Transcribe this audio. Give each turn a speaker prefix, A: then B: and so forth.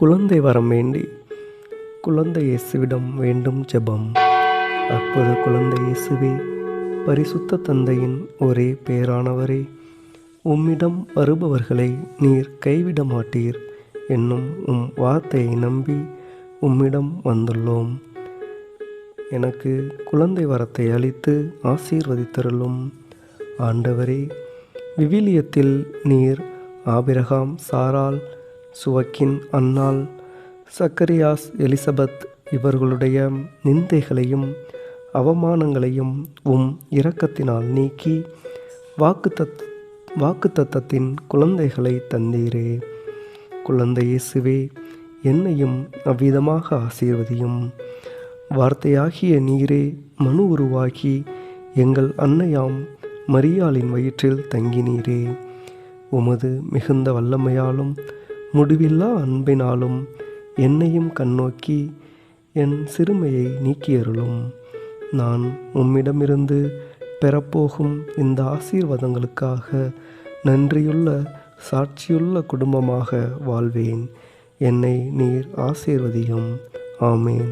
A: குழந்தை வரம் வேண்டி குழந்தை இயேசுவிடம் வேண்டும் ஜெபம். அற்புத குழந்தை இயேசுவே, பரிசுத்த தந்தையின் ஒரே பேரானவரே, உம்மிடம் வருபவர்களை நீர் கைவிட மாட்டீர் என்னும் உம் வார்த்தையை நம்பி உம்மிடம் வந்துள்ளோம். எனக்கு குழந்தை வரத்தை அளித்து ஆசீர்வதித்தருளும். ஆண்டவரே, விவிலியத்தில் நீர் ஆபிரகாம், சாராள், சுவக்கின், அன்னாள், சக்கரியாஸ், எலிசபெத் இவர்களுடைய நிந்தைகளையும் அவமானங்களையும் உம் இரக்கத்தினால் நீக்கி வாக்குத்தத்தத்தின் குழந்தைகளை தந்தீரே. குழந்தை இயேசுவே, என்னையும் அவ்விதமாக ஆசீர்வதியும். வார்த்தையாகிய நீரே மனு உருவாகி எங்கள் அன்னையாம் மரியாளின் வயிற்றில் தங்கினீரே. உமது மிகுந்த வல்லமையாலும் முடிவில்லா அன்பினாலும் என்னையும் கண்ணோக்கி என் சிறுமையை நீக்கியருளும். நான் உம்மிடமிருந்து பெறப்போகும் இந்த ஆசீர்வாதங்களுக்காக நன்றியுள்ள சாட்சியுள்ள குடும்பமாக வாழ்வேன். என்னை நீர் ஆசீர்வதியும். ஆமேன்.